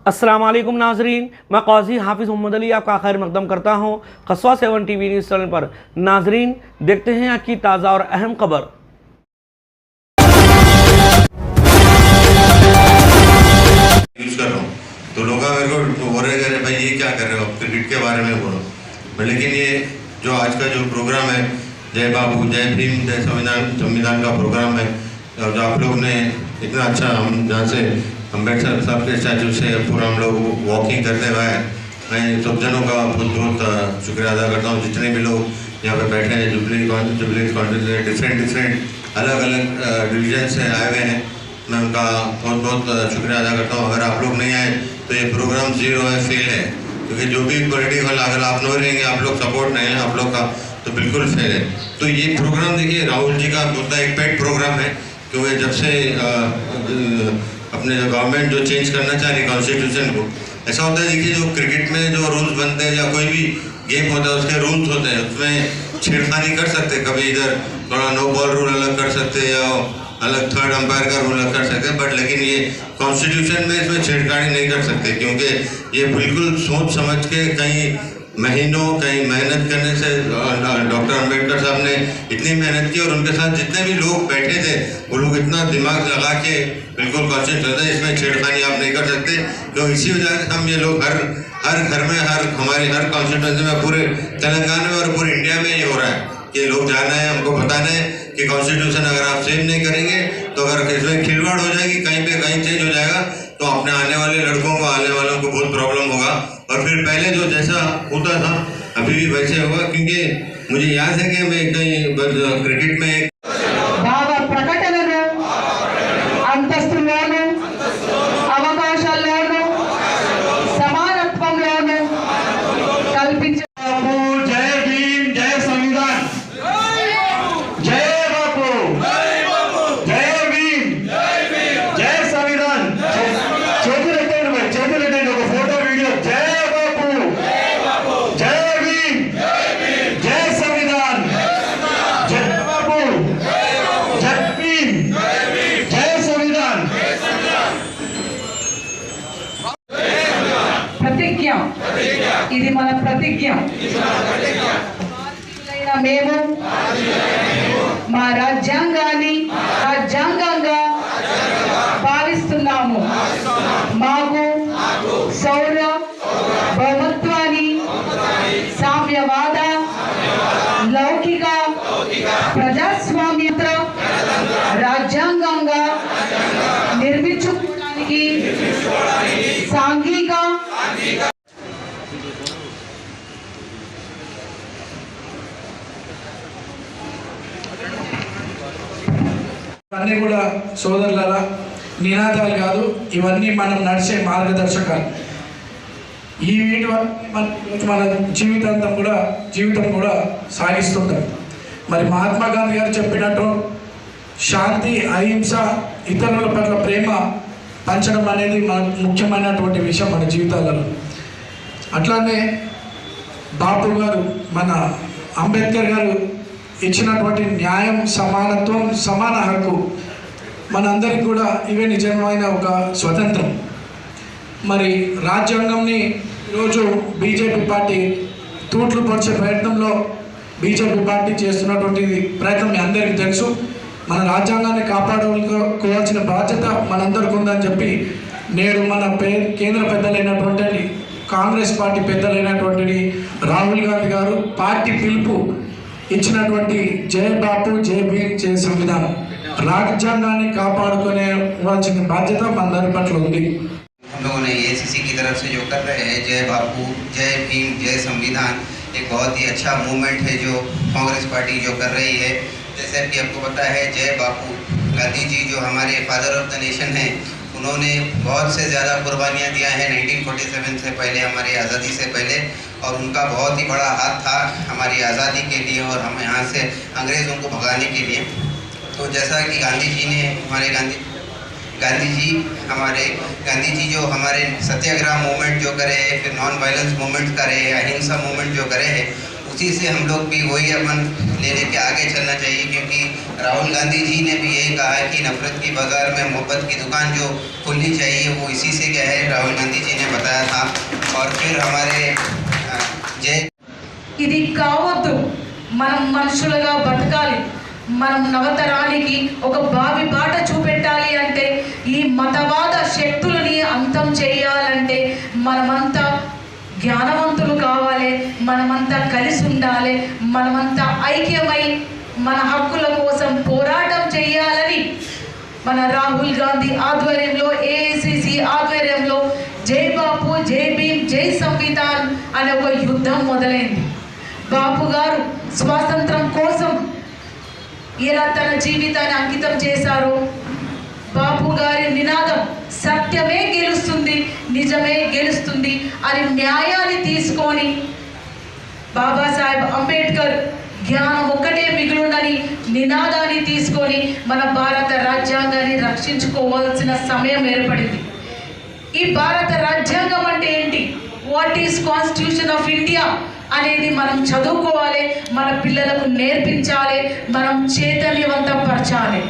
अस्सलाम वालेकुम नाजरीन, मैं काजी हाफिज़ मोहम्मद अली आपका खैर मकदम करता हूँ कस्बा 7 टीवी न्यूज़ चैनल पर। नाजरीन, देखते हैं आज की ताज़ा और अहम खबर। यूज़ कर रहा हूँ तो लोग मेरे को बोल रहे हैं भाई ये क्या कर रहे हो, क्रिकेट के बारे में बोलो। लेकिन ये जो आज का जो प्रोग्राम है, जय बापू जय भीम जय संविधान का प्रोग्राम है, और जो आप लोग ने इतना अच्छा, हम जहाँ से अम्बेडकर साहब के स्टैचू से पूरा हम लोग वॉकिंग करते हुए, मैं सब जनों का बहुत बहुत शुक्रिया अदा करता हूँ। जितने भी लोग यहाँ पे बैठे हैं, जुबली डिफरेंट अलग अलग डिवीजन से आए हुए हैं, मैं उनका बहुत बहुत शुक्रिया अदा करता हूँ। अगर आप लोग नहीं आए तो ये प्रोग्राम ज़ीरो है, फेल है, क्योंकि जो भी पॉलिटिकल अगर आप नहीं रहेंगे, आप लोग सपोर्ट नहीं है आप लोग का, तो बिल्कुल फेल है। तो ये प्रोग्राम देखिए, राहुल जी का मुद्दा एक पेट प्रोग्राम है, क्योंकि जब से अपने जो गवर्नमेंट जो चेंज करना चाह रही कॉन्स्टिट्यूशन को, ऐसा होता है देखिए, जो क्रिकेट में जो रूल्स बनते हैं या कोई भी गेम होता है उसके रूल्स होते हैं, उसमें छेड़खानी कर सकते हैं। कभी इधर थोड़ा नो बॉल रूल अलग कर सकते हैं या अलग थर्ड अंपायर का रूल अलग कर सकते हैं, बट लेकिन ये कॉन्स्टिट्यूशन में इसमें छेड़खानी नहीं कर सकते, क्योंकि ये बिल्कुल सोच समझ के कई महीनों कहीं मेहनत करने से डॉक्टर अंबेडकर साहब ने इतनी मेहनत की, और उनके साथ जितने भी लोग बैठे थे वो लोग इतना दिमाग लगा के बिल्कुल कॉन्स्टिट्यूशन है, इसमें छेड़खानी आप नहीं कर सकते। तो इसी वजह से हम ये लोग हर घर में, हमारी हर कॉन्स्टिट्यूंसी में, पूरे तेलंगाना में और पूरे इंडिया में ये हो रहा है कि लोग जाना है, हमको बताना है कि कॉन्स्टिट्यूशन अगर आप सेव नहीं करेंगे तो अगर इसमें खिलवाड़ हो जाएगी, कहीं पे कहीं चेंज हो जाएगा, तो अपने आने वाले लड़कों को, आने वालों को बहुत प्रॉब्लम होगा। और फिर पहले जो जैसा होता था अभी भी वैसे होगा, क्योंकि मुझे याद है कि मैं कहीं क्रिकेट में భావ ప్రకటనను అంతస్తులోను అవకాశాల్లోను సమానత్వంలోను కల్పించే जय भीम जय संविधान, जय बापू जय भीम जय संविधान। చేతులెత్తండి ఒక ఫోటో వీడియో। जय बापू जय भीम जय संविधान, जय बापू जय भीम जय संविधान। ప్రతిజ్ఞ, ఇది మన ప్రతిజ్ఞ। మేము మా రాజ్యాంగాన్ని రాజ్యాంగంగా భావిస్తున్నాము। మాకు సౌర బహుమత్వాన్ని సామ్యవాద లౌకిక ప్రజాస్వామ్యత రాజ్యాంగంగా నిర్మించుకోవడానికి సాంఘిక అన్నీ కూడా సోదరులారా, నినాదాలు కాదు, ఇవన్నీ మనం నడిచే మార్గదర్శకాలు। ఈ వీటి మన జీవితం కూడా సాగిస్తుంటారు। మరి మహాత్మా గాంధీ గారు చెప్పినట్టు శాంతి, అహింస, ఇతరుల పట్ల ప్రేమ పంచడం అనేది మన ముఖ్యమైనటువంటి విషయం మన జీవితాలలో। అట్లానే బాపు గారు, మన అంబేద్కర్ గారు ఇచ్చినటువంటి న్యాయం, సమానత్వం, సమాన హక్కు మనందరికీ కూడా ఇవే నిజమైన ఒక స్వతంత్రం। మరి రాజ్యాంగంని ఈరోజు బీజేపీ పార్టీ తూట్లు పొడిచే ప్రయత్నంలో బీజేపీ పార్టీ చేస్తున్నటువంటి ప్రయత్నం మీ అందరికీ తెలుసు। మన రాజ్యాంగాన్ని కాపాడుకోవాల్సిన బాధ్యత మనందరికీ ఉందని చెప్పి నేడు మన కేంద్ర పెద్దలైనటువంటి కాంగ్రెస్ పార్టీ పెద్దలైనటువంటి రాహుల్ గాంధీ గారు పార్టీ పిలుపు ఇచ్చినటువంటి జై బాపు జై భీమ్ జై సంవిధానం, రాజ్యాంగాన్ని కాపాడుకోవాల్సిన బాధ్యత మనందరి పట్ల ఉంది। हम लोगों ने एसीसी की तरफ से जो कर रहे हैं जय बापू जय भीम जय संविधान, एक बहुत ही अच्छा मूवमेंट है जो कांग्रेस पार्टी जो कर रही है। जैसे कि आपको पता है, जय बापू गांधी जी जो हमारे फादर ऑफ द नेशन हैं, उन्होंने बहुत से ज़्यादा कुर्बानियाँ दिया हैं 1947 से पहले, हमारी आज़ादी से पहले, और उनका बहुत ही बड़ा हाथ था हमारी आज़ादी के लिए और हम यहाँ से अंग्रेज़ों को भगाने के लिए। तो जैसा कि गांधी जी जो हमारे सत्याग्रह मूवमेंट जो करे हैं, फिर नॉन वायलेंस मूवमेंट करे हैं, अहिंसा मूवमेंट जो करे हैं, उसी से हम लोग भी वही अपन ले लेके आगे चलना चाहिए, क्योंकि राहुल गांधी जी ने भी यही कहा है कि नफरत की बगैर में मोहब्बत की दुकान जो खुलनी चाहिए वो इसी से क्या है राहुल गांधी जी ने बताया था। और फिर हमारे जय ఇది కావద్దు. మనం మనుషులుగా బతకాలి. మనం నవతరానికి ఒక భావి బాట చూపెట్టాలి అంటే, ఈ మతవాద శక్తులని అంతం చేయాలంటే మనమంతా జ్ఞానవంతులు కావాలి, మనమంతా కలిసి ఉండాలి, మనమంతా ఐక్యమై మన హక్కుల కోసం పోరాటం చేయాలని మన రాహుల్ గాంధీ ఆధ్వర్యంలో, ఏఐసిసి ఆధ్వర్యంలో జై బాపు, జై భీమ్, జై సంవిధాన్ అనే ఒక యుద్ధం మొదలైంది. బాపు గారు స్వాతంత్రం కోసం ఎలా తన జీవితాన్ని అంకితం చేశారో, బాపు గారి నినాదం సత్యమే గెలుస్తుంది, నిజమే గెలుస్తుంది అని న్యాయాన్ని తీసుకొని బాబాసాహెబ్ అంబేద్కర్ జ్ఞానం ఒక్కటే మిగులుండని నినాదాన్ని తీసుకొని మన భారత రాజ్యాంగాన్ని రక్షించుకోవాల్సిన సమయం ఏర్పడింది. ఈ భారత రాజ్యాంగం అంటే ఏంటి, what is constitution of India అనేది మనం చదువుకోవాలి, మన పిల్లలకు నేర్పించాలి, మనం చైతన్యవంతం పరచాలి.